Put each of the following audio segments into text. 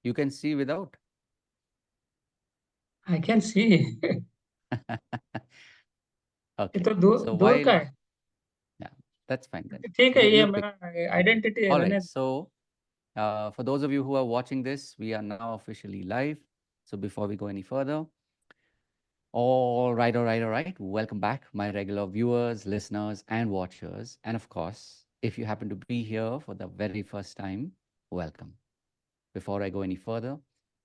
You can see without. I can see. ये Okay. तो दूर So दूर का while, है. yeah, that's fine then. ठीक है, ये You pick. मेरा आइडेंटिटी है All right. रहने. So for those of you who are watching this, we are now officially live. So before we go any further, all right, all right, all right. Welcome back, my regular viewers, listeners, and watchers. And of course, if you happen to be here for the very first time, welcome. Before I go any further,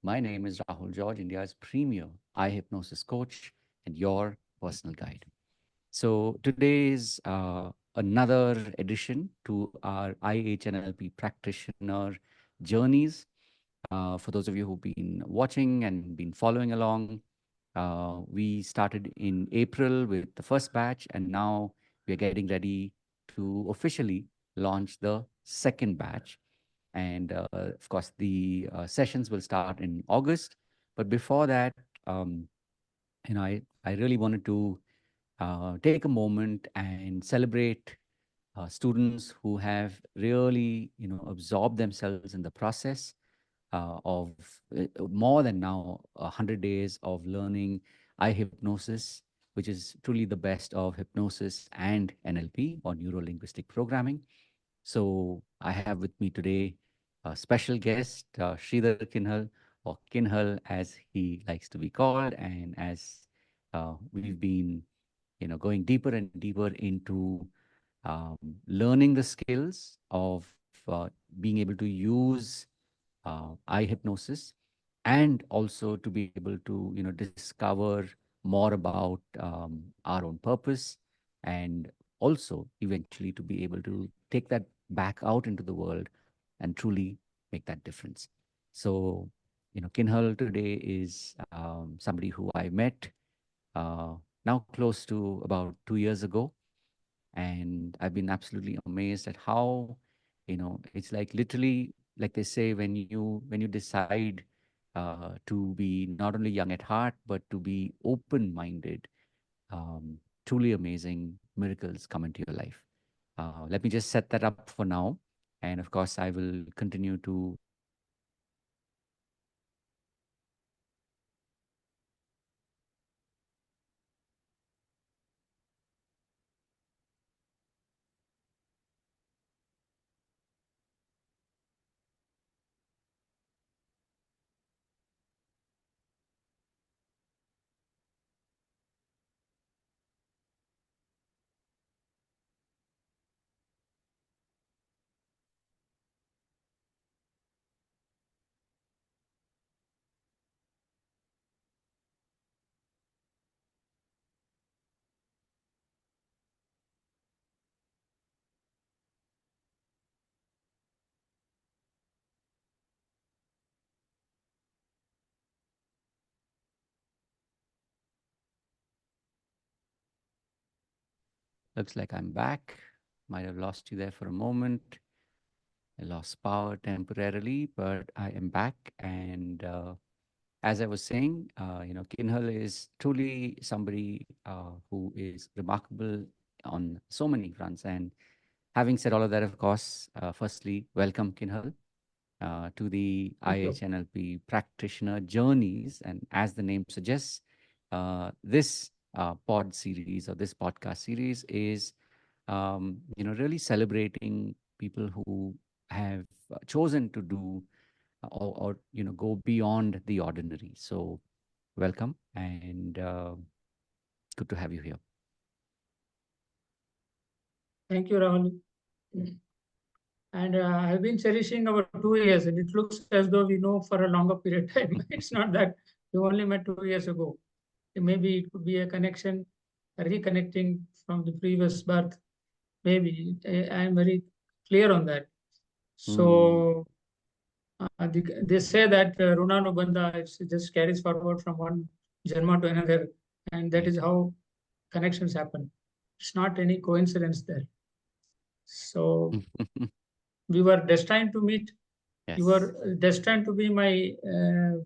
my name is Rahul George, India's premier eye hypnosis coach and your personal guide. So today is another edition to our IHNLP practitioner journeys. For those of you who've been watching and been following along, we started in April with the first batch, and now we are getting ready to officially launch the second batch. And of course, the sessions will start in August. But before that, um, I really wanted to take a moment and celebrate students who have really, absorbed themselves in the process of more than now 100 days of learning eye hypnosis, which is truly the best of hypnosis and NLP or neuro linguistic programming. So I have with me today a special guest, Sridhar Kinhal, or Kinhal as he likes to be called, and as we've been, going deeper and deeper into learning the skills of being able to use eye hypnosis, and also to be able to discover more about our own purpose, and also eventually to be able to take that back out into the world and truly make that difference. So Kinhal today is somebody who I met uh, now close to about 2 years ago, and I've been absolutely amazed at how it's like literally, like they say, when you decide to be not only young at heart but to be open minded, truly amazing miracles come into your life. Let me just set that up for now, and of course I will continue to looks like I'm back. Might have lost you there for a moment. I lost power temporarily, but I am back. And as I was saying, Kinhal is truly somebody who is remarkable on so many fronts. And having said all of that, of course, firstly, welcome, Kinhal, to the Thank you. IHNLP practitioner journeys. And as the name suggests, this pod series or this podcast series is, really celebrating people who have chosen to do or go beyond the ordinary. So welcome, and good to have you here. Thank you, Rahul. And I've been cherishing our 2 years, and it looks as though we know for a longer period of time. It's not that we only met 2 years ago. Maybe it could be a connection, a reconnecting from the previous birth. Maybe I'm very clear on that. Mm, So they say that Runano Bandha just carries forward from one Janma to another, and that right. is how connections happen. It's not any coincidence there. So we were destined to meet. You Yes. were destined to be my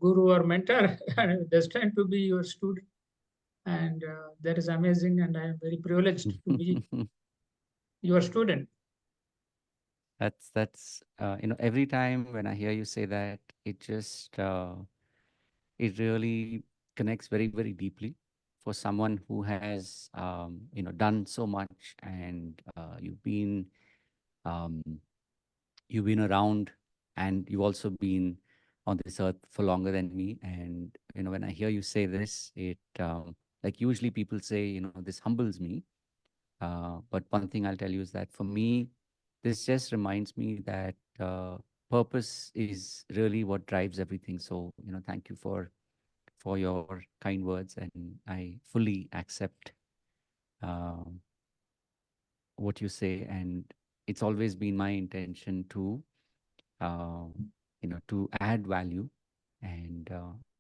guru or mentor, and destined to be your student. And that is amazing. And I am very privileged to be your student. Every time when I hear you say that, it really connects very, very deeply for someone who has, done so much, and um, you've been around, and you've also been on this earth for longer than me. And when I hear you say this, like usually people say, this humbles me. But one thing I'll tell you is that for me, this just reminds me that purpose is really what drives everything. So, thank you for your kind words, and I fully accept uh, what you say. And it's always been my intention uh, to add value. And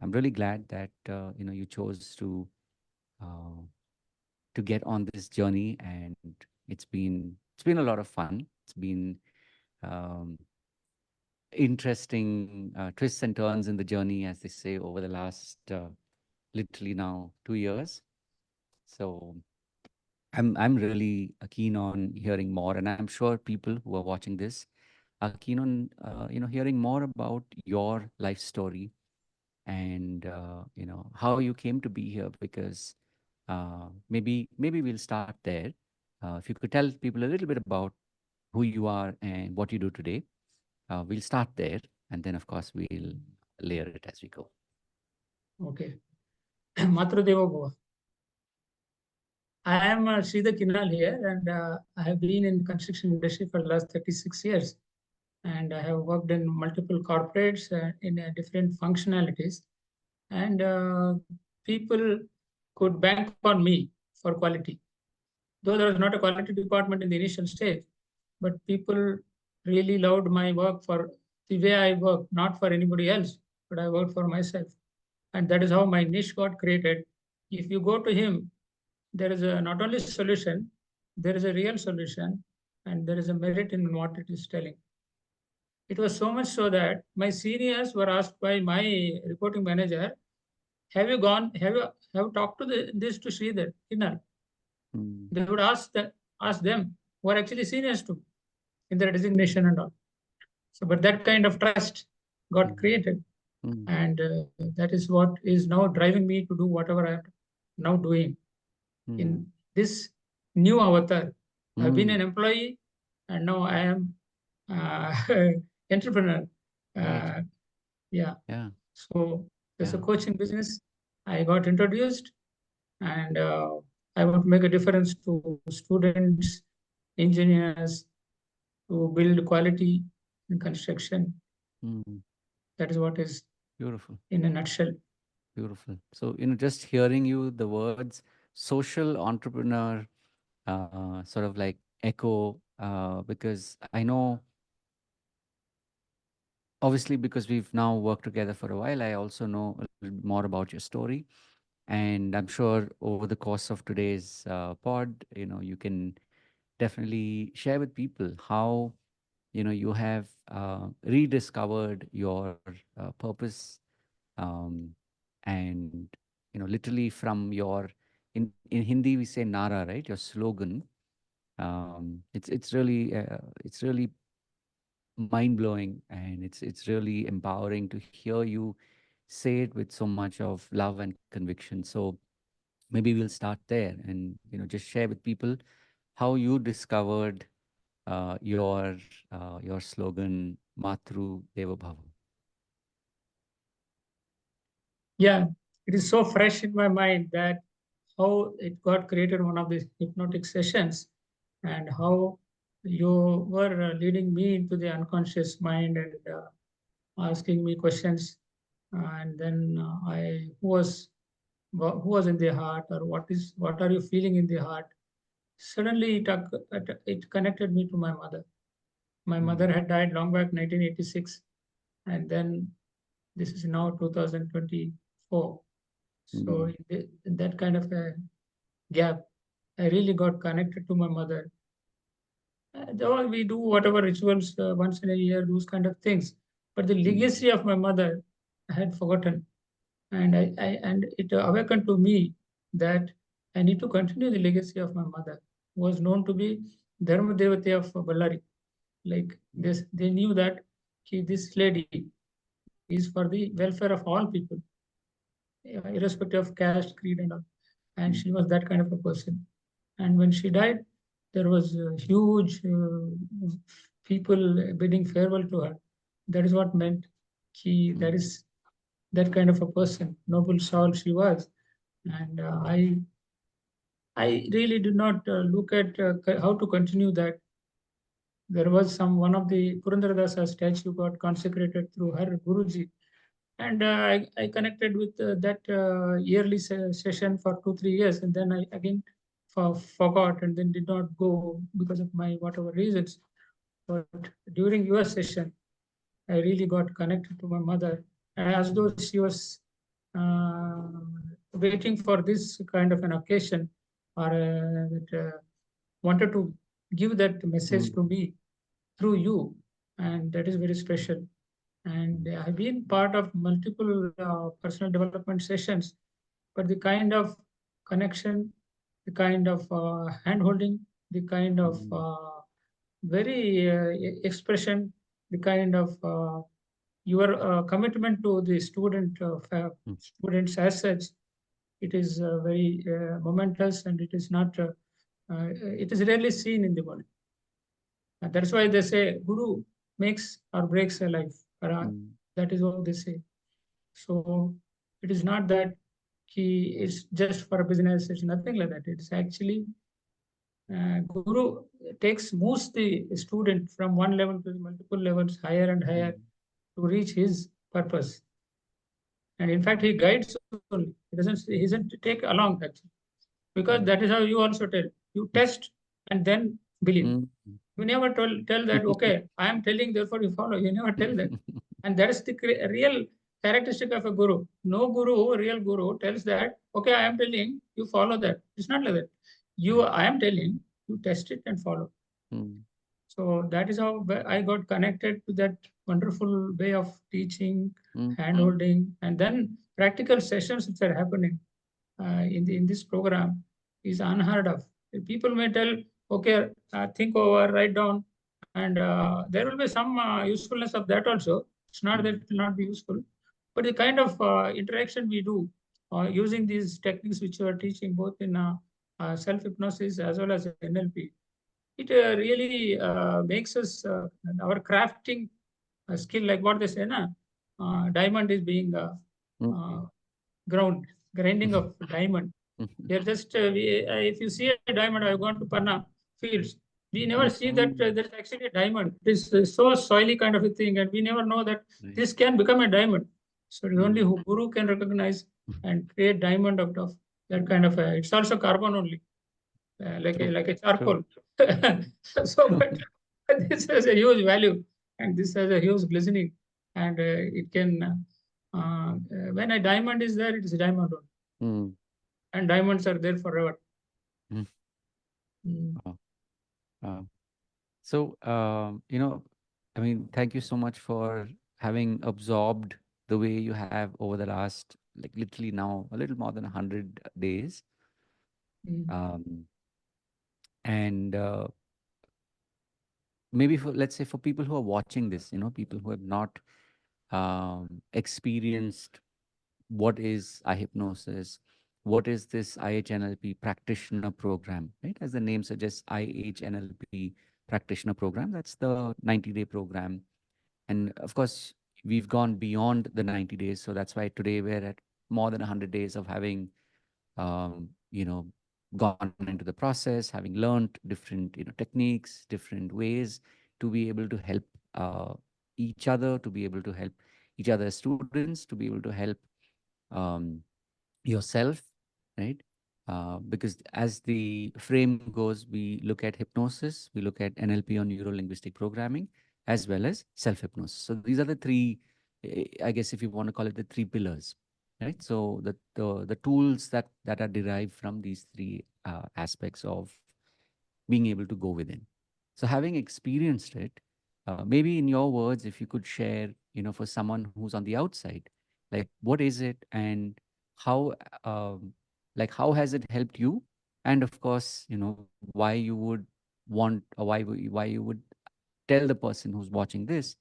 I'm really glad that you chose uh, to get on this journey. And it's been a lot of fun. It's been um, interesting twists and turns in the journey, as they say, over the last literally now 2 years. So I'm really keen on hearing more, and I'm sure people who are watching this are keen on hearing more about your life story, and how you came to be here. Because maybe we'll start there. If you could tell people a little bit about who you are and what you do today, we'll start there, and then of course we'll layer it as we go. Okay. Matru Devo Bhava. I am Sridhar Kinhal here, and I have been in construction industry for the last 36 years. And I have worked in multiple corporates in different functionalities. And people could bank on me for quality. Though there was not a quality department in the initial stage, but people really loved my work for the way I work, not for anybody else, but I worked for myself. And that is how my niche got created. If you go to him, there is a not only solution, there is a real solution, and there is a merit in what it is telling. It was so much so that my seniors were asked by my reporting manager, "Have you gone? Have talked to this to Sridhar Kinhal?" Mm, They would ask them who are actually seniors to in their designation and all. So, but that kind of trust got mm, created, mm, and that is what is now driving me to do whatever I am now doing mm, in this new avatar. I've been mm. an employee, and now I am uh, entrepreneur. Right. Uh, yeah. Yeah. So there's a Yeah. coaching business. I got introduced, and I want to make a difference to students, engineers, to build quality in construction. Mm. That is what is Beautiful. in a nutshell. Beautiful. So, just hearing you, the words social entrepreneur sort of like echo, because I know, obviously, because we've now worked together for a while, I also know a little bit more about your story. And I'm sure over the course of today's pod, you can definitely share with people how, you have rediscovered your purpose, um, and literally from your, in Hindi we say nara, right, your slogan. It's really mind blowing, and it's really empowering to hear you say it with so much of love and conviction. So maybe we'll start there, and just share with people how you discovered your slogan, Matru Deva Bhava. Yeah, it is so fresh in my mind that how it got created one of these hypnotic sessions and how you were leading me into the unconscious mind and asking me questions. And then I who was in the heart or what are you feeling in the heart. Suddenly it connected me to my mother. My mother Mm, had died long back 1986, and then this is now 2024. So mm, in that kind of a gap, I really got connected to my mother. Though we do whatever rituals once in a year, those kind of things, but the mm, legacy of my mother I had forgotten, and and it awakened to me that I need to continue the legacy of my mother, who was known to be Dharma Devate of Ballari. Like this, they knew that this lady is for the welfare of all people, irrespective of caste, creed, and all. And Mm, she was that kind of a person. And when she died, there was a huge people bidding farewell to her. That is what meant that mm, is that kind of a person, noble soul she was. And I really did not look at how to continue that. There was one of the Purandaradasa statue got consecrated through her Guruji. And I connected with that yearly session for 2 3 years, and then I again forgot and then did not go because of my whatever reasons. But during your session, I really got connected to my mother, as though mm, she was uh, waiting for this kind of an occasion, or that wanted to give that message mm, to me through you, and that is very special. And I've been part of multiple personal development sessions, but the kind of connection, the kind of hand holding, the kind of mm, very expression, the kind of your commitment to the mm, students as such, it is very momentous, and it is not. It is rarely seen in the world. That's why they say Guru makes or breaks a life. mm, That is what they say. So it is not that he is just for a business. It's nothing like that. It's actually Guru moves the student from one level to multiple levels, higher and higher, mm, to reach his purpose. And in fact, he guides only. He doesn't take along actually, because that is how you also tell. You test and then believe. mm, You never tell that, okay, I am telling, therefore you follow. You never tell that. And that is the real characteristic of a guru. No guru, real guru, tells that, okay, I am telling, you follow that. It's not like that. Right. I am telling, you test it and follow. Mm, So that is how I got connected to that wonderful way of teaching, mm, hand holding, and then practical sessions which are happening in this program is unheard of. People may tell, okay, think over, write down, and there will be some usefulness of that also. It's not that mm, it will not be useful, but the kind of interaction we do using these techniques which you are teaching, both in self hypnosis as well as NLP, it really makes us our crafting skill, like what they say, na, diamond is being mm, uh, ground, grinding of diamond. They're just, if you see a diamond, I've gone to Panna fields. We never see that mm, there's actually a diamond. It is so soily kind of a thing, and we never know that right. this can become a diamond. So it's only Mm, who Guru can recognize and create diamond out of that kind of a. It's also carbon only, true, like a true. charcoal. So, but this has a huge value, and this has a huge glistening, and it can. When a diamond is there, it is a diamond only, Mm, and diamonds are there forever. mm, Mm. wow, wow. So, I mean, thank you so much for having absorbed the way you have over the last, like, literally now a little more than 100 days. Mm. Um, and maybe for, let's say, for people who are watching this, people who have not experienced what is eye hypnosis, what is this IHNLP practitioner program, right? As the name suggests, IHNLP practitioner program. That's the 90-day program. And of course, we've gone beyond the 90 days. So that's why today we're at more than 100 days of having, um, you know, gone into the process, having learned different, techniques, different ways to be able to help uh, each other, to be able to help each other as students, to be able to help um, yourself, right? Because as the frame goes, we look at hypnosis, we look at NLP or neuro linguistic programming, as well as self hypnosis. So these are the three, I guess, if you want to call it the three pillars, right? So the tools that are derived from these three aspects of being able to go within. So having experienced it, maybe in your words, if you could share, for someone who's on the outside, like what is it and how, like how has it helped you? And of course, why you would want, or why you would tell the person who's watching this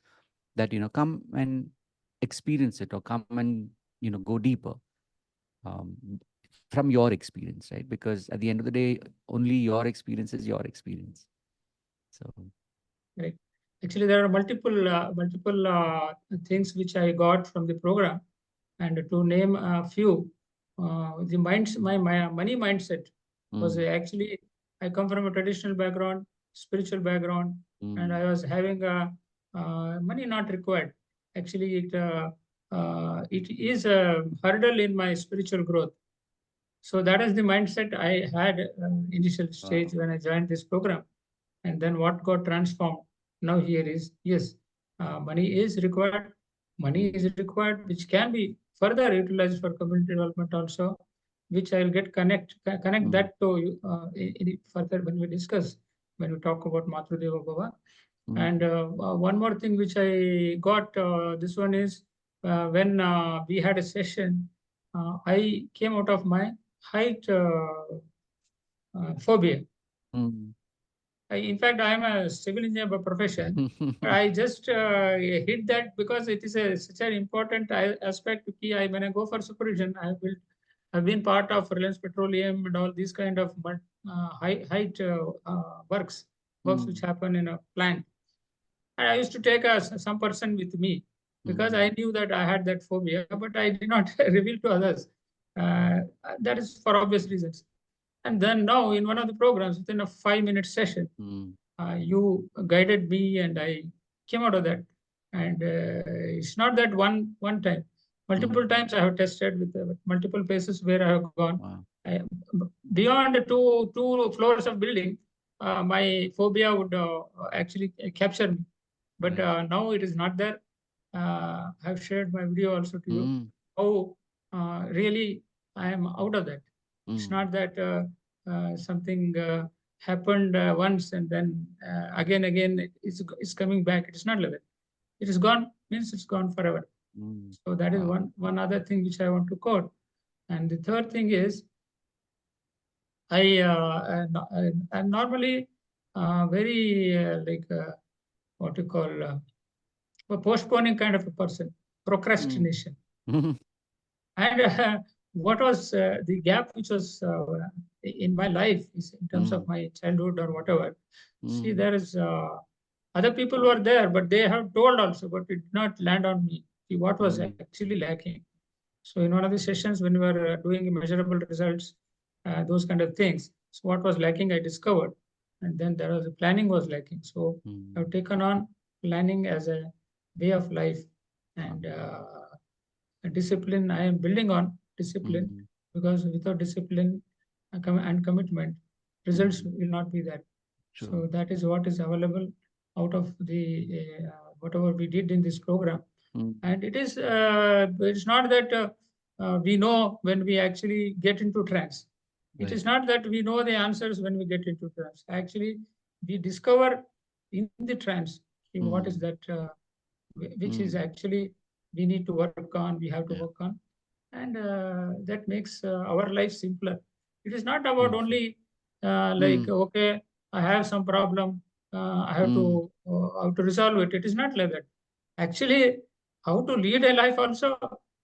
that, come and experience it, or come and, go deeper, um, from your experience, right? Because at the end of the day, only your experience is your experience. So, Right. Actually, there are multiple things which I got from the program, and to name a few, my money mindset was mm, actually, I come from a traditional background, spiritual background, and mm, I was having a money not required. Actually, it is a hurdle in my spiritual growth. So that is the mindset I had initial stage wow. when I joined this program. And then what got transformed now here is, yes, money is required. Money is Mm, required, which can be further utilized for community development also, which I will get connect mm, that to you further when we discuss, when we talk about Matru Devo Bhava. mm, And one more thing which I got, this one is when we had a session, I came out of my height phobia. mm. In fact, I am a civil engineer by profession. I just hit that because it is such an important aspect. When I go for supervision, I've been part of Reliance Petroleum and all these kind of height works which Mm, happen in a plant. And I used to take some person with me because I mm, knew that I had that phobia, but I did not reveal to others. That is for obvious reasons. And then now in one of the programs, within a 5-minute session, mm, you guided me and I came out of that. And it's not that one time. Multiple mm. times I have tested with multiple places where I have gone. Wow. I, beyond two floors of building, my phobia would actually capture me. But Right. now it is not there. I've shared my video also to you. Mm, How really I am out of that. It's mm, not that something happened once and then again it's coming back. It's not like that. It is gone means it's gone forever. mm. So that is Wow. one other thing which I want to quote. And the third thing is I'm normally very what you call a postponing kind of a person, Mm. procrastination. And what was the gap which was in my life is in terms of Mm, my childhood or whatever. See, mm, there is other people were there, but they have told also, but it did not land on me. See, what was mm, actually lacking. So in one of the sessions when we were doing measurable results, those kind of things. So what was lacking, I discovered, and then there was planning was lacking. So mm. I've taken on planning as a way of life, Wow. and discipline. I am building on discipline Mm, because without discipline and commitment, results mm. will not be there. True. So that is what is available out of the whatever we did in this program. Mm, And it's not that we know when we actually get into trance. It is right. not that we know the answers when we get into trance. Actually, we discover in the trance what is Mm, that which is mm. actually we need to work on, we have to Yeah. work on. And that makes our life simpler. It is not about Beautiful. only Mm, okay, I have some problem, I mm. have to resolve it. It is not like that. Actually, how to lead a life also,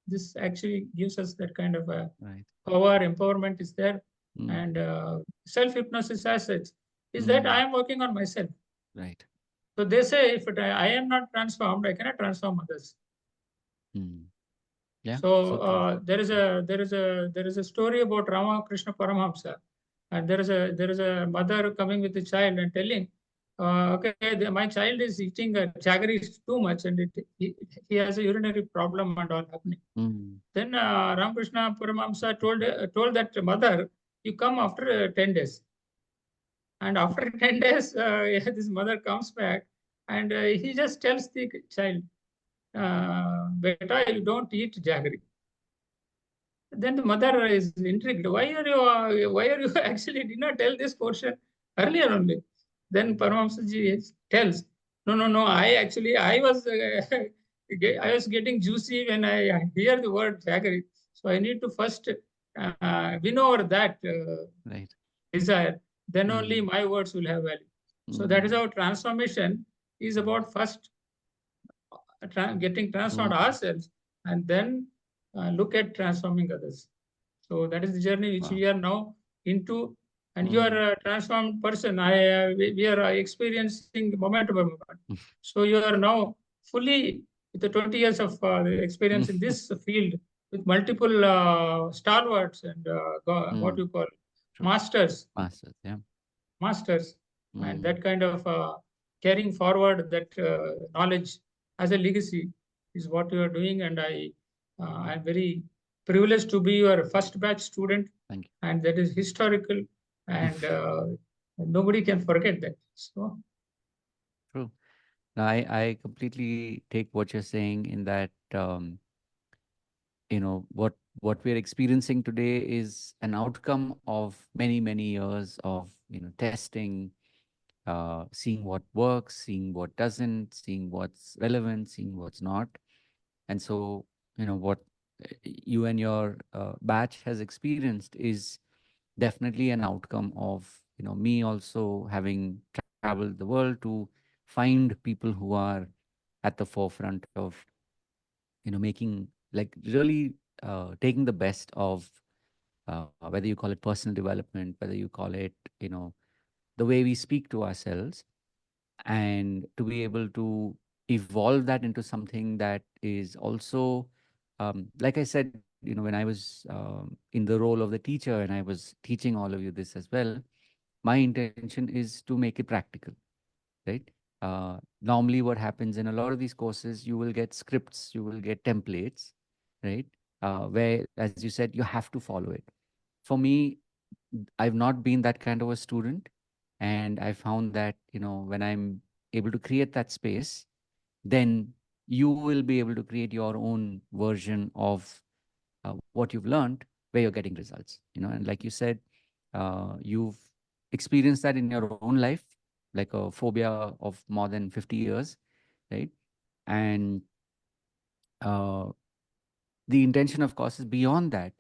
this actually gives us that kind of a Right. power, empowerment is there. Mm, And self-hypnosis as such is that I mm. am working on myself. Right. So they say if I am not transformed, I cannot transform others. Mm. Yeah. So So true. there is a story about Ramakrishna Paramahamsa, and there is a mother coming with a child and telling, okay, my child is eating jaggery too much, and he has a urinary problem and all happening. Mm, Then Ramakrishna Paramahamsa told that mother, you come after 10 days, and after 10 days, this mother comes back, and he just tells the child, beta, you don't eat jaggery. Then the mother is intrigued. Why are you actually did not tell this portion earlier only? Then Paramahamsaji tells, no. I was getting juicy when I hear the word jaggery. So I need to first win over that right. desire. Then only Mm, my words will have value. So that is mm, our transformation. is about first getting transformed Mm. ourselves, and then look at transforming others. So that is the journey which Wow. we are now into. And you Mm. are a transformed person. We are experiencing moment by moment. So you are now fully, with the 20 years of experience in this field, with multiple stalwarts and what Mm. you call True. masters, Masters. Yeah. masters, and Mm. that kind of carrying forward that knowledge as a legacy is what you are doing. And I'm very privileged to be your first batch student, Thank and that is historical, you. and nobody can forget that. So True. No, I completely take what you're saying in that, what we're experiencing today is an outcome of many, many years of, testing, seeing what works, seeing what doesn't, seeing what's relevant, seeing what's not. And so, what you and your batch has experienced is definitely an outcome of, me also having traveled the world to find people who are at the forefront of, making, like, really taking the best of, whether you call it personal development, whether you call it, the way we speak to ourselves, and to be able to evolve that into something that is also, like I said, when I was in the role of the teacher and I was teaching all of you this as well, my intention is to make it practical, right? Normally what happens in a lot of these courses, you will get scripts, you will get templates, right? Where, as you said, you have to follow it. For me, I've not been that kind of a student, and I found that, when I'm able to create that space, then you will be able to create your own version of what you've learned, where you're getting results. And like you said, you've experienced that in your own life, like a phobia of more than 50 years, right? And uh, the intention, of course, is beyond that.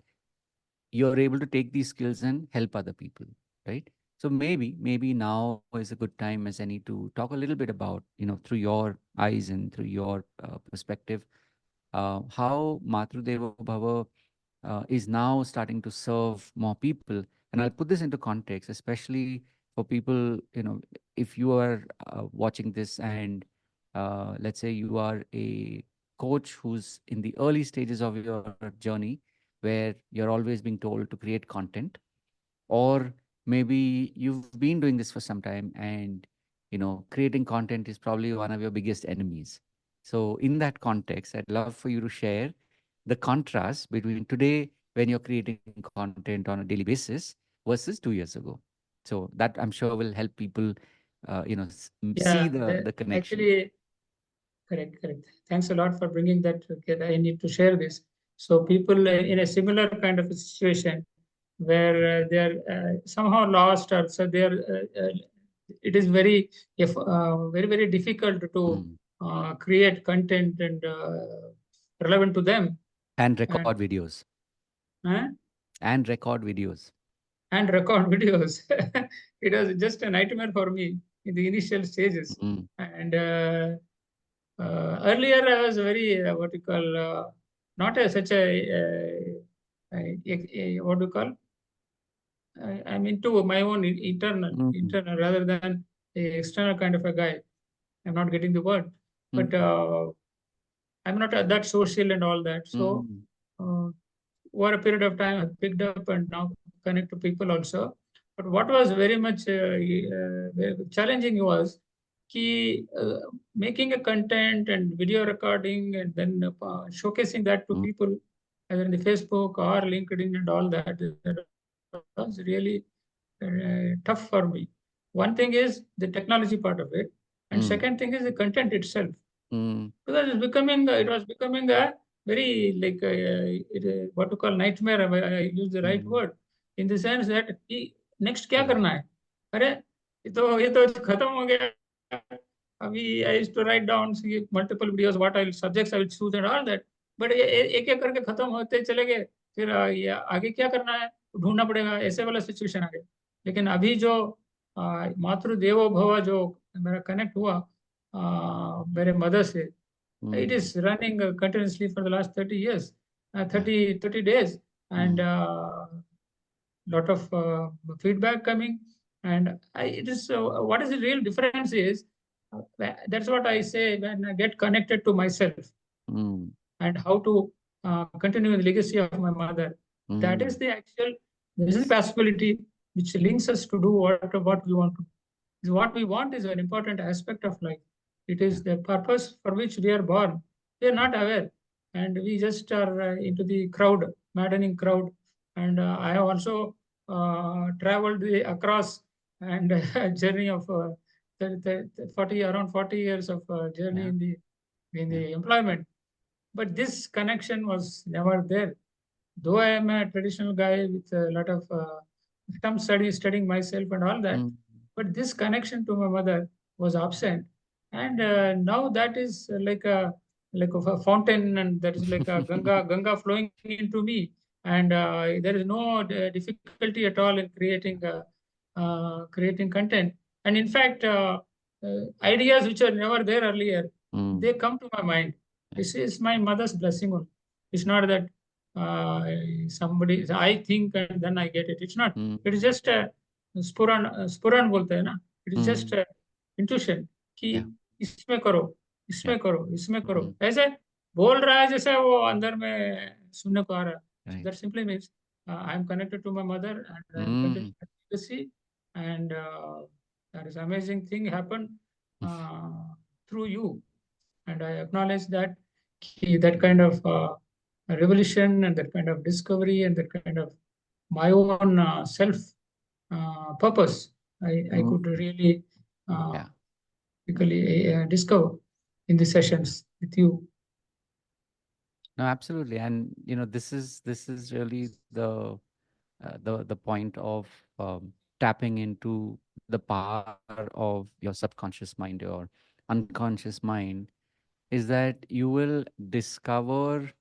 You're able to take these skills and help other people, right? So maybe now is a good time as any to talk a little bit about, through your eyes and through your perspective, how Matru Bhava is now starting to serve more people. And I'll put this into context, especially for people, if you are watching this and let's say you are a coach who's in the early stages of your journey, where you're always being told to create content, or maybe you've been doing this for some time and creating content is probably one of your biggest enemies. So in that context, I'd love for you to share the contrast between today when you're creating content on a daily basis versus 2 years ago. So that, I'm sure, will help people see yeah, the connection. actually, correct, correct. Thanks a lot for bringing that. Okay, I need to share this. So people in a similar kind of a situation where they are somehow lost, or so they are. It is very, if very very difficult to Mm. create content and relevant to them, And record and videos. uh, And record videos. and record videos. It was just a nightmare for me in the initial stages. Mm. And earlier, I was very what you call not a, such what do you call. I'm into my own Mm. internal rather than a external kind of a guy. I'm not getting the word, but Mm. I'm not that social and all that. So Mm. uh, over a period of time, I picked up and now connect to people also. But what was very much very challenging was making a content and video recording and then showcasing that to Mm. people, either in the Facebook or LinkedIn and all that. That was really tough for me. One thing is the technology part of it, and Mm. second thing is the content itself, Mm. because it was becoming a very like what to call nightmare. I use the right Mm. word in the sense that next क्या करना है, अरे ये तो खत्म हो गया. अभी I used to write down see multiple videos what I will subjects I will choose and all that, but ये एक एक करके खत्म होते चले गए. फिर ये आगे क्या करना है ढूंढना पड़ेगा, ऐसे वाला सिचुएशन आ गया. लेकिन अभी जो मातृ देवो भव जो मेरा कनेक्ट हुआ, mere mother say. It is Mm. running continuously for the last 30 years, Yeah. 30 days, and Mm. lot of feedback coming. And it is what is the real difference is that's what I say when I get connected to myself Mm. and how to continue the legacy of my mother. That is Mm. the actual, this is the possibility which links us to do what we want to. What we want is an important aspect of life. It Yeah. is the purpose for which we are born. We are not aware, and we just are into the crowd, maddening crowd. And I have also traveled across and journey of 40 around 40 years of journey Yeah. in Yeah. the employment, but this connection was never there. Though I am a traditional guy with a lot of some studying myself and all that, Mm. but this connection to my mother was absent. And now that is like of a fountain, and there is like a Ganga flowing into me, and there is no difficulty at all in creating content. And in fact, ideas which are never there earlier, Mm. they come to my mind. Yeah. This is my mother's blessing only. It's not that uh, somebody I think and then I get it. It's not. It is Mm. just a स्पुरन बोलते हैं ना. It is just Mm. a intuition कि Yeah. इसमें करो, Yeah. इसमें करो, इसमें करो, Mm. ऐसे बोल रहा है जैसे वो अंदर में सुनने को आ रहा है. So Right. that simply means I am connected to my mother and I am Mm. continuing to legacy, and that is amazing thing happened through you, and I acknowledge that that kind of revolution and that kind of discovery and that kind of my own self purpose I Mm. could really uh, Yeah. discover in the sessions with you. No, absolutely. And this is really the point of tapping into the power of your subconscious mind, your unconscious mind, is that you will discover,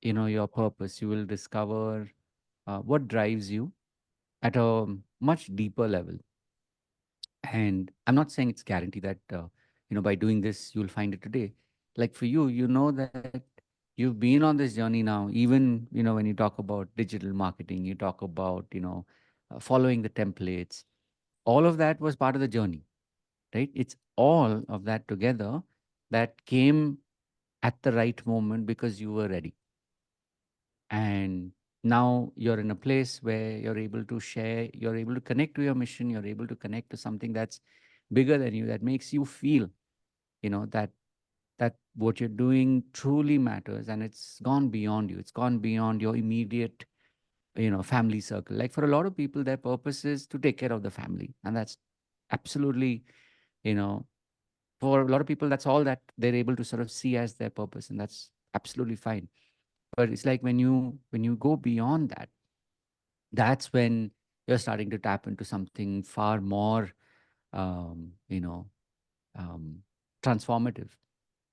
your purpose. You will discover what drives you at a much deeper level. And I'm not saying it's guaranteed that by doing this you'll find it today. Like for you, you know that you've been on this journey now. Even when you talk about digital marketing, you talk about following the templates. All of that was part of the journey, right? It's all of that together that came at the right moment because you were ready. And now you're in a place where you're able to share, you're able to connect to your mission, you're able to connect to something that's bigger than you, that makes you feel that what you're doing truly matters, and it's gone beyond you. It's gone beyond your immediate family circle. Like for a lot of people, their purpose is to take care of the family, and that's absolutely, you know for a lot of people, that's all that they're able to sort of see as their purpose, and that's absolutely fine. But it's like when you go beyond that, that's when you're starting to tap into something far more um, you know um, transformative.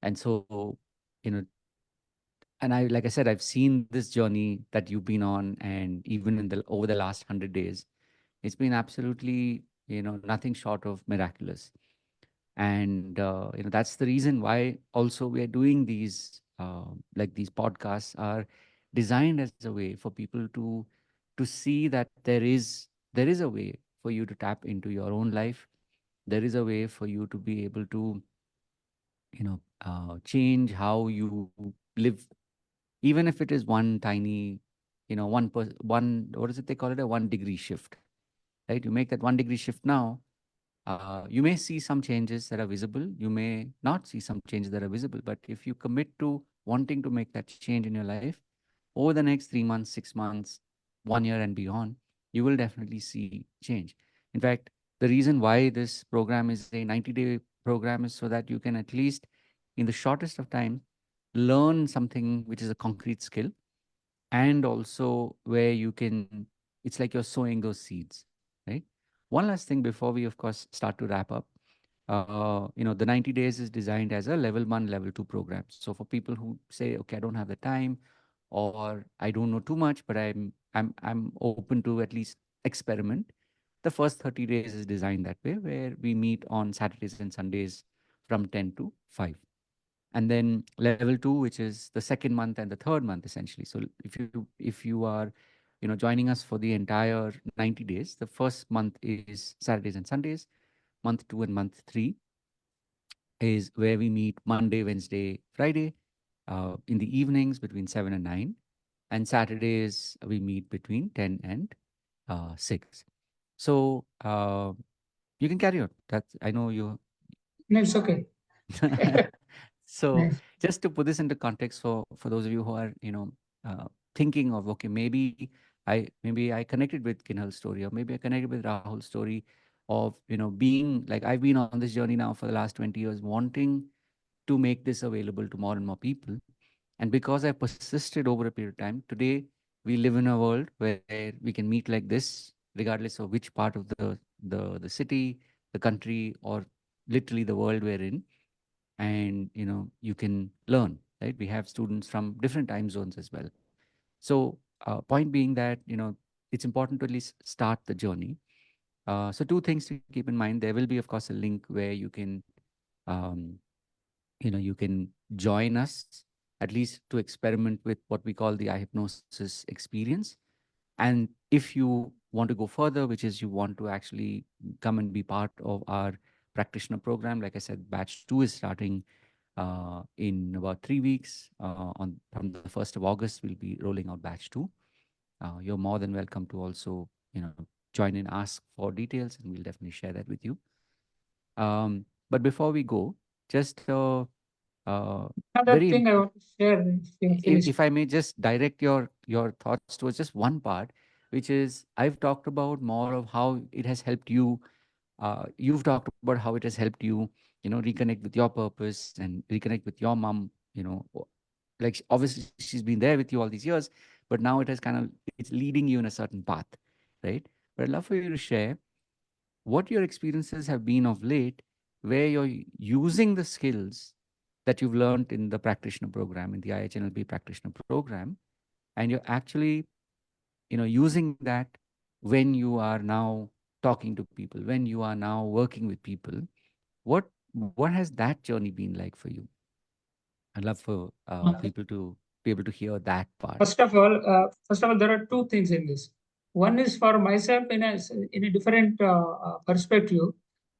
And so, you know and I like I said, I've seen this journey that you've been on, and even in the over the last 100 days, it's been absolutely nothing short of miraculous. And that's the reason why also we are doing these like these podcasts are designed as a way for people to see that there is a way for you to tap into your own life. There is a way for you to be able to change how you live, even if it is one tiny, one, what is it they call it, a 1 degree shift, right? You make that 1 degree shift now. You may see some changes that are visible. You may not see some changes that are visible. But if you commit to wanting to make that change in your life over the next 3 months, 6 months, 1 year, and beyond, you will definitely see change. In fact, the reason why this program is a 90-day program is so that you can at least, in the shortest of time, learn something which is a concrete skill, and also where you can, it's like you're sowing those seeds, right? One last thing before we, of course, start to wrap up. The 90 days is designed as a level 1, level 2 program. So for people who say, okay, I don't have the time, or I don't know too much, but I'm open to at least experiment. The first 30 days is designed that way, where we meet on Saturdays and Sundays from 10 to 5. And then level 2, which is the second month and the third month essentially. So if you are joining us for the entire 90 days, the first month is Saturdays and Sundays. Month 2 and month 3 is where we meet Monday, Wednesday, Friday, in the evenings between 7 and 9. And Saturdays we meet between 10 and 6. So you can carry on. That's, I know you. No, it's okay. So Nice. just to put this into context for those of you who are thinking of, okay, maybe I connected with Kinhal's story, or maybe I connected with Rahul's story of being like, I've been on this journey now for the last 20 years, wanting to make this available to more and more people. And because I persisted over a period of time, today we live in a world where we can meet like this, regardless of which part of the city, the country, or literally the world we're in. And you can learn, right? We have students from different time zones as well. So point being that it's important to at least start the journey. So two things to keep in mind: there will be, of course, a link where um, you can join us, at least to experiment with what we call the eye hypnosis experience. And if you want to go further, which is you want to actually come and be part of our practitioner program, like I said, batch 2 is starting in about 3 weeks. On From the 1st of August, we'll be rolling out batch 2. You're more than welcome to also join and ask for details, and we'll definitely share that with you. But before we go, just uh, Another very thing I want to share, if you're finished. if I may just direct your thoughts towards just one part, which is, I've talked about more of how it has helped you. You've talked about how it has helped you, reconnect with your purpose and reconnect with your mom. Like, obviously she's been there with you all these years, but now it's leading you in a certain path, right? But I'd love for you to share what your experiences have been of late, where you're using the skills that you've learned in the practitioner program, in the IHNLP practitioner program, and you're actually, using that when you are now talking to people, when you are now working with people. What has that journey been like for you? I'd love for people to be able to hear that part. First of all, there are two things in this. One is for myself in a different perspective.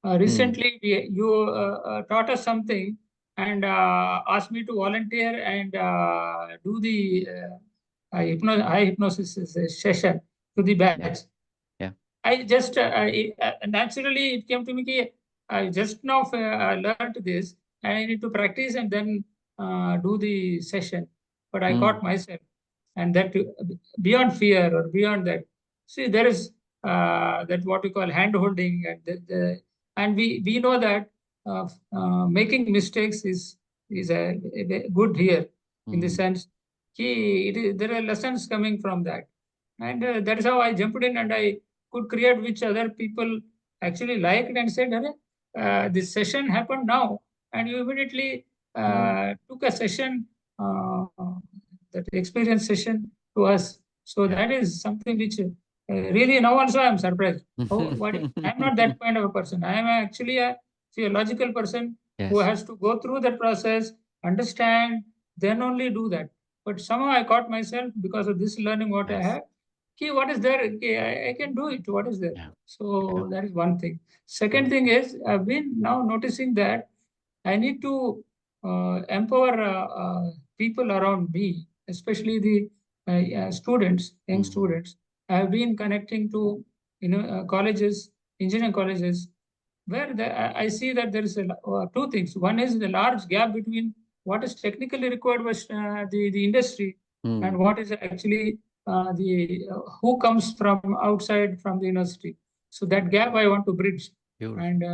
Mm, Recently, you taught us something and asked me to volunteer and do the eye hypnosis session to the yeah, batch. yeah. I just naturally it came to me कि I just now learned this. I need to practice and then do the session. But I Mm, caught myself, and that beyond fear or beyond that. See, there is that what we call hand holding, and and we know that making mistakes is a good here in the mm, sense there are lessons coming from that, and that is how I jumped in and I could create which other people actually liked and said, "Arey, this session happened now," and you immediately mm, took a session, that experience session to us. So yeah. that is something which really now also I'm surprised. Oh, what? I'm not that kind of a person. I am actually a theological person who Yes, has to go through that process, understand, then only do that. But somehow I caught myself because of this learning what I yes, have. Ki, what is there? Ki, I can do it. What is there? yeah, yeah. So that is one thing. Second thing Beautiful. is I've been now noticing that I need to empower people around me, especially the students, young Mm, students. I have been connecting to colleges, engineering colleges, where I see that there is two things. One is the large gap between what is technically required by the industry and mm, what is actually the who comes from outside from the university. So that gap I want to bridge, beautiful. and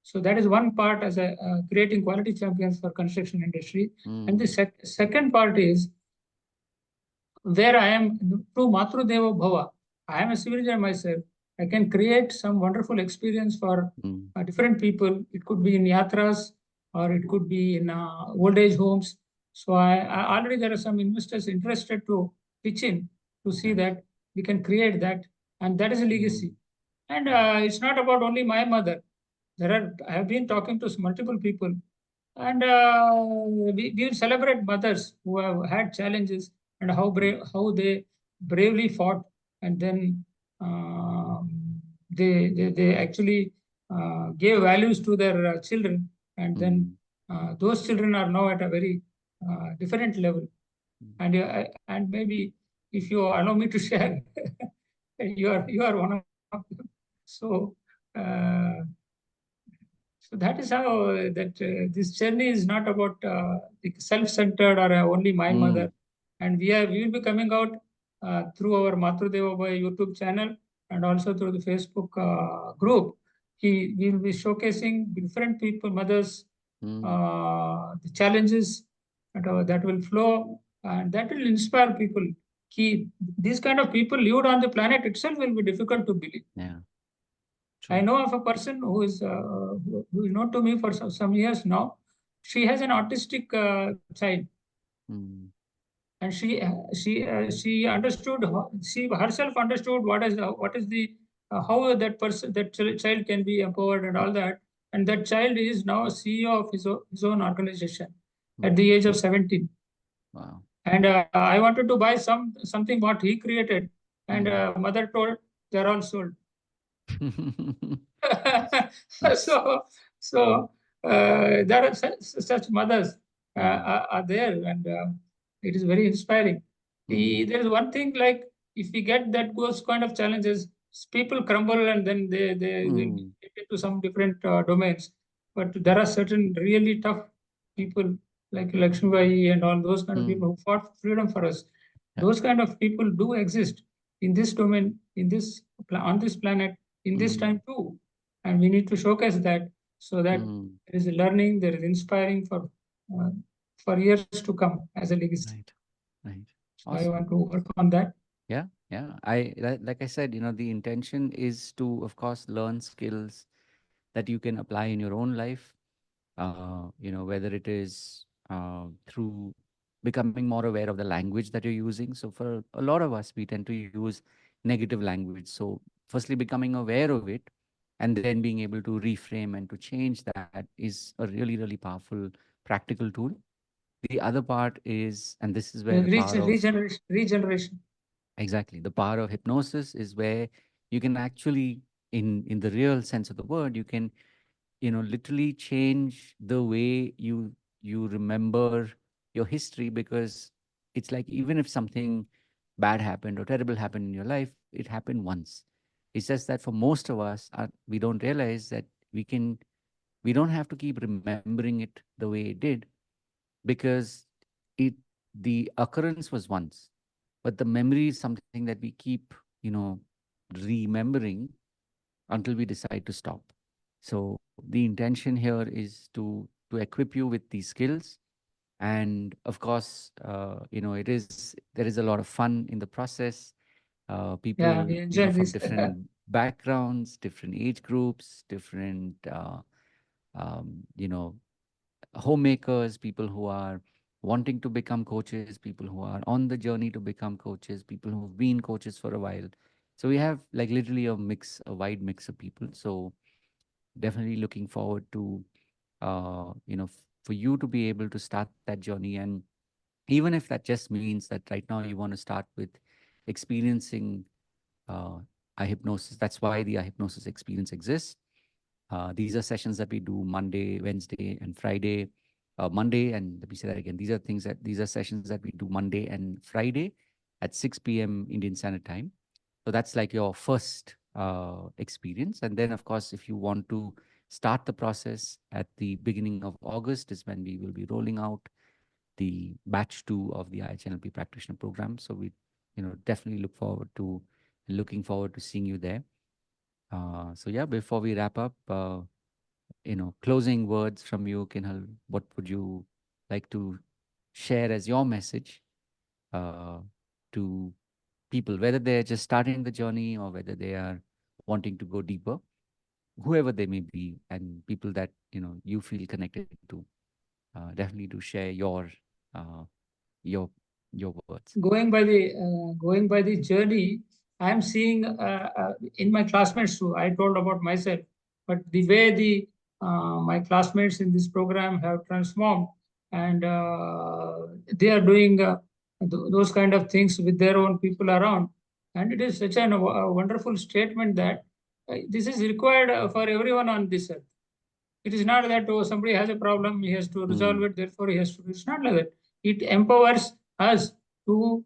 so that is one part as a creating quality champions for construction industry. And the Mm, second part is where I am through Matru Devo Bhava. I am a civil engineer myself. I can create some wonderful experience for mm, different people. It could be in yatras or it could be in old age homes. So I already there are some investors interested to pitch in to see nice. that we can create that, and that is a legacy. Mm, And yeah. it's not about only my mother. I have been talking to multiple people, and we will celebrate mothers who have had challenges and how they bravely fought, and then they actually gave values to their children, and then Mm, those children are now at a very different level. mm, And maybe if you allow me to share, you are one of them. So. Uh, so that is how that this journey is not about self-centered or only my mother. mm, And we will be coming out through our Matru Devo YouTube channel and also through the Facebook group. We will be showcasing different people, mothers, mm. the challenges that will flow and that will inspire people. These kind of people lived on the planet itself will be difficult to believe. Yeah, I true. know of a person who is known to me for some years now. She has an autistic child, Mm, and she understood. She herself understood what is the how that person child can be empowered and all that. And that child is now CEO of his own organization at the mm. age of 17. Wow. And I wanted to buy something what he created, and Mm. mother told they're all sold. Nice. so so there are such mothers Mm, are there, and it is very inspiring. mm, There is one thing, like if we get that those kind of challenges, people crumble and then they mm, get into some different domains. But there are certain really tough people like Lakshmi Bai and all those kind of mm. people who fought for freedom for us. Yeah. Those kind of people do exist in this domain, in this on this planet, in this Mm, time too. And we need to showcase that so that mm. there is learning, there is inspiring for years to come as a legacy. Right. Right. So I Awesome. want to work on that. Yeah. Yeah. Like I said, the intention is to, of course, learn skills that you can apply in your own life. Whether it is through becoming more aware of the language that you're using. So for a lot of us, we tend to use negative language. So firstly, becoming aware of it, and then being able to reframe and to change that is a really, really powerful practical tool. The other part is, and this is where the power of Regeneration. exactly the power of hypnosis is where you can actually, in the real sense of the word, you can literally change the way you remember your history, because it's like even if something bad happened or terrible happened in your life, it happened once. It's just that for most of us, we don't realize that we don't have to keep remembering it the way it did, because it the occurrence was once, but the memory is something that we keep you know remembering until we decide to stop. So the intention here is to equip you with these skills, and of course, there is a lot of fun in the process. Yeah, People, we enjoy from this. different backgrounds, different age groups, different homemakers, people who are wanting to become coaches, people who are on the journey to become coaches, people who've been coaches for a while. So we have like literally a wide mix of people. So definitely looking forward to for you to be able to start that journey. And even if that just means that right now you want to start with experiencing uh, eye hypnosis. That's why the eye hypnosis experience exists. These are sessions that we do Monday, Wednesday, and Friday. Monday, and let me say that again. These are sessions that we do Monday and Friday at 6 p.m. Indian Standard Time. So that's like your first experience. And then, of course, if you want to start the process at the beginning of August, is when we will be rolling out the batch two of the IHNLP practitioner program. So we, definitely looking forward to seeing you there. So yeah, before we wrap up, closing words from you, Kinhal. What would you like to share as your message uh, to people, whether they're just starting the journey or whether they are wanting to go deeper, whoever they may be, and people that you feel connected to? Definitely do share uh, your your words. Going by the journey, I am seeing in my classmates too. I told about myself. but the way the my classmates in this program have transformed, and they are doing those kind of things with their own people around. And it is such a wonderful statement that this is required for everyone on this earth. It is not that, oh, somebody has a problem, he has to resolve Mm, it, therefore he has to. It's not like that. It empowers us to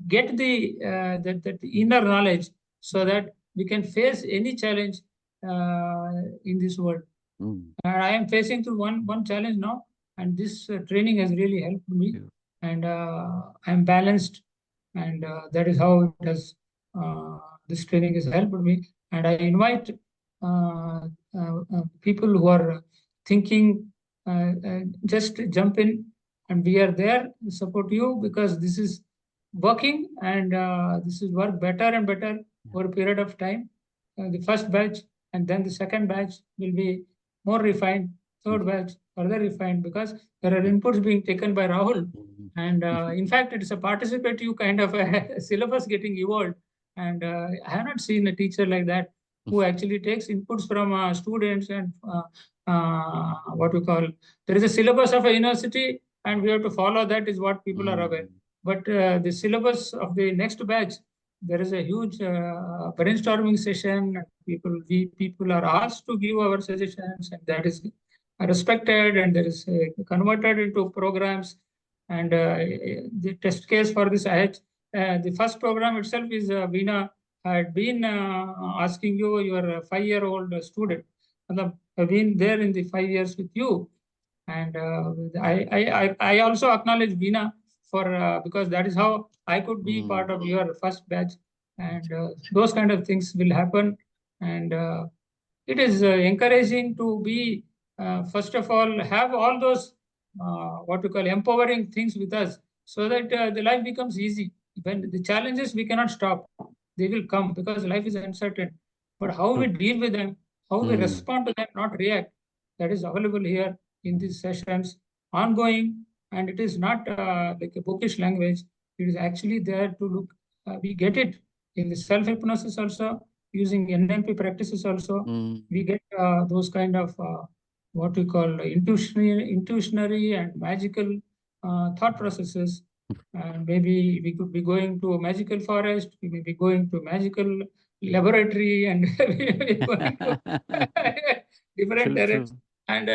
get that inner knowledge, so that we can face any challenge in this world. mm, And I am facing through one challenge now, and this training has really helped me, you- and I am balanced, and that is how it has. This training has helped me, and I invite people who are thinking, just jump in, and we are there to support you, because this is working, and this is work better and better yeah. over a period of time. The first batch and then the second batch will be more refined, Mm, third batch further refined, because there are yeah. inputs being taken by Rahul. Mhm. And in fact, it's a participative kind of a syllabus getting evolved. And I have not seen a teacher like that who actually takes inputs from students, and what we call, there is a syllabus of a university and we have to follow that, is what people are aware. Mm, But the syllabus of the next batch, there is a huge brainstorming session. People are asked to give our suggestions, and that is respected, and there is converted into programs. And the test case for this IH, the first program itself is Veena had been asking you, your 5-year-old student, have been there in the 5 years with you. And I also acknowledge Veena for because that is how I could be part mm, of your first batch, and those kind of things will happen. And it is encouraging to be, first of all, have all those what we call empowering things with us, so that the life becomes easy. When the challenges, we cannot stop, they will come, because life is uncertain. But how we true. deal with them, how we Mm, respond to them, not react, that is available here in mm, these sessions, ongoing. And it is not like a bookish language. It is actually there to look. We get it in the self hypnosis also, using NLP practices also. We mm, get those kind of what we call intuitionary and magical thought processes. And maybe we could be going to a magical forest, we may be going to a magical laboratory, and we may be going to different true, terrains. true, And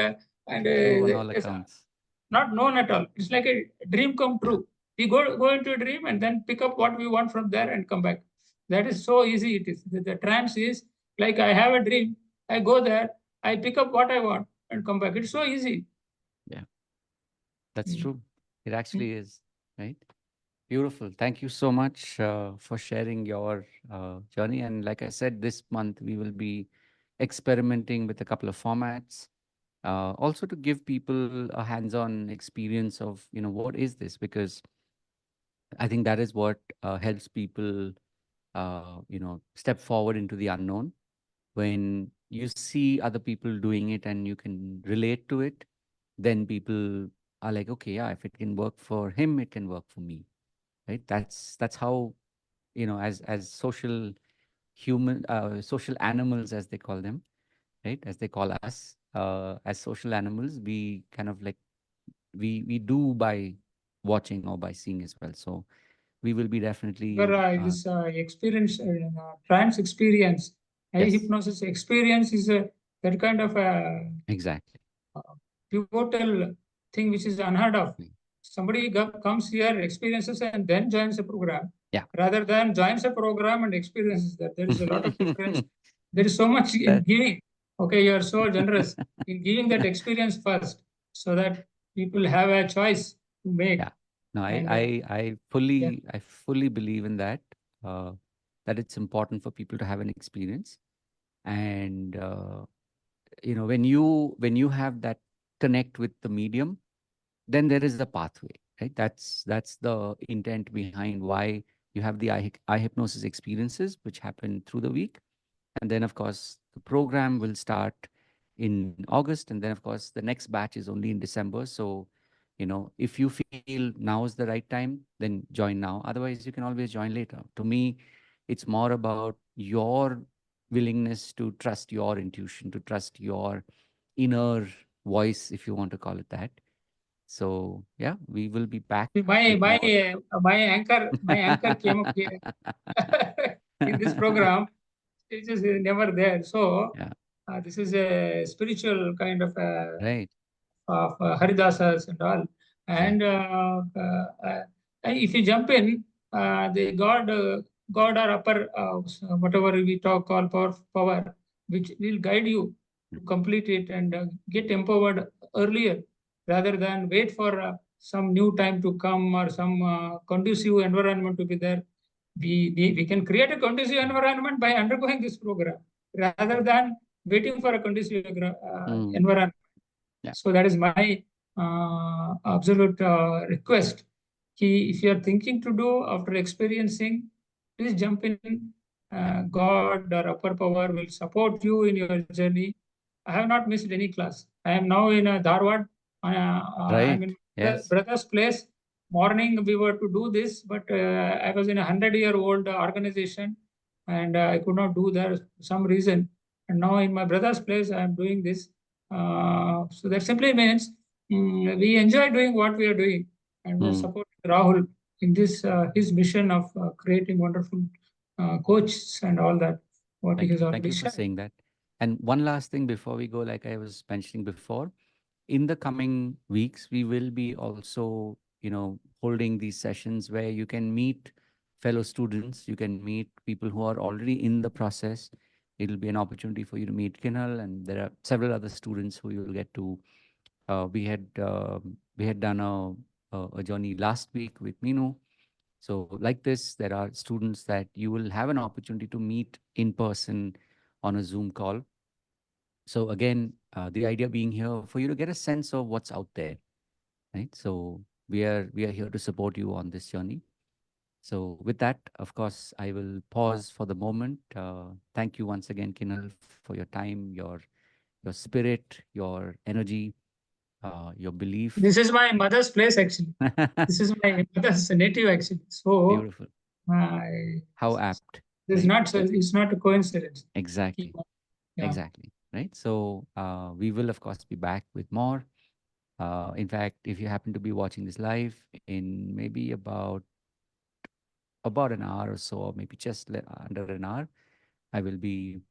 true on all it's accounts. not known at all. It's like a dream come true. We go into a dream and then pick up what we want from there and come back. That is so easy. It is the trance is like, I have a dream. I go there. I pick up what I want and come back. It's so easy. Yeah, that's Mm. true. It Mm. actually is, right? Beautiful. Thank you so much for sharing your journey. And like I said, this month we will be experimenting with a couple of formats, also to give people a hands-on experience of, what is this? Because I think that is what helps people, step forward into the unknown. When you see other people doing it and you can relate to it, then people are like, okay, yeah, if it can work for him, it can work for me, right? That's how, as social animals, as they call them, right? As they call us, as social animals, we kind of like we do by watching or by seeing as well. So we will be Where definitely, this experience, trance experience, yes, hypnosis experience is that kind of a exactly. pivotal thing which is unheard of. Mm. Somebody comes here, experiences, and then joins a program, Yeah. rather than joins a program and experiences that. There is a lot of difference. There is so much in That giving. Okay, you are so generous in giving that experience first, so that people have a choice to make. yeah. No, I And I I yeah, fully believe in that, uh, that it's important for people to have an experience. And when you have that connect with the medium, then there is a pathway, right? That's the intent behind why you have the eye hypnosis experiences, which happen through the week. And then, of course, the program will start in August. And then, of course, the next batch is only in December. So, if you feel now is the right time, then join now. Otherwise, you can always join later. To me, it's more about your willingness to trust your intuition, to trust your inner voice, if you want to call it that. So yeah, we will be back My with my more. my anchor came up here in this program. It is never there. So Yeah, this is a spiritual kind right. of Haridasas and all. And Exactly. if you jump in, the God or upper, whatever we talk, call power, which will guide you to complete it and get empowered earlier rather than wait for some new time to come or some conducive environment to be there. We can create a conducive environment by undergoing this program rather than waiting for a conducive Mm, environment. yeah, So that is my absolute request. If you are thinking to do after experiencing, please jump in. yeah. God or upper power will support you in your journey. I have not missed any class. I am now in Dharwad. I am Right. in Yes. brother's place. Morning we were to do this, but I was in a 100-year-old organization and I could not do there some reason. And now in my brother's place, I am doing this. So that simply means we enjoy doing what we are doing, and we are Mm. supporting Rahul in this his mission of creating wonderful coaches and all that what he Thank has you. Thank already you for shared. saying that. And one last thing before we go, like I was mentioning before, in the coming weeks, we will be also, holding these sessions where you can meet fellow students, you can meet people who are already in the process. It'll be an opportunity for you to meet Kinhal, and there are several other students who you'll get to. We had done a journey last week with Minu. So, like this, there are students that you will have an opportunity to meet in person on a Zoom call. So, again, the idea being here for you to get a sense of what's out there, right? So, we are here to support you on this journey. So, with that, of course, I will pause for the moment. Thank you once again, Kinal, for your time, your spirit, your energy, your belief. This is my mother's place actually. This is my mother's native actually. So Beautiful. I, How apt, it's right? not it's not a coincidence. Exactly. Yeah. Exactly. Right. So we will, of course, be back with more. In fact, if you happen to be watching this live in maybe about an hour or so, or maybe just under an hour, I will be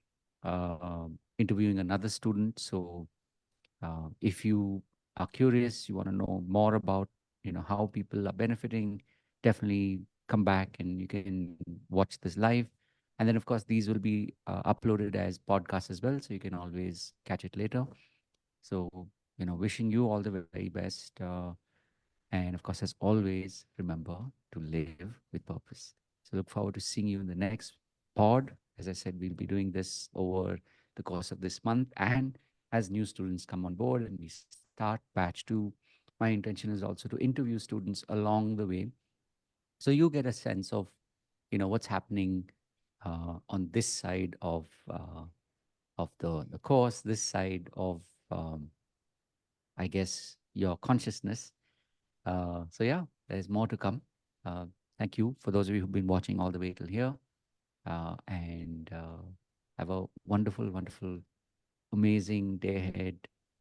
interviewing another student. So if you are curious, you want to know more about how people are benefiting, definitely come back and you can watch this live. And then, of course, these will be uploaded as podcasts as well, so you can always catch it later. So, wishing you all the very best. And of course, as always, remember to live with purpose. So, look forward to seeing you in the next pod. As I said, we'll be doing this over the course of this month. And as new students come on board and we start batch two, my intention is also to interview students along the way. So, you get a sense of, what's happening on this side of the course, this side of, I guess, your consciousness. So yeah, there's more to come. Uh, Thank you for those of you who've been watching all the way till here, and have a wonderful, wonderful, amazing day ahead,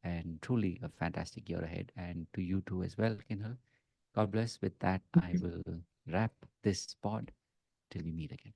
and truly a fantastic year ahead. And to you too as well, Kinhal. God bless. With that, I will wrap this pod till we meet again.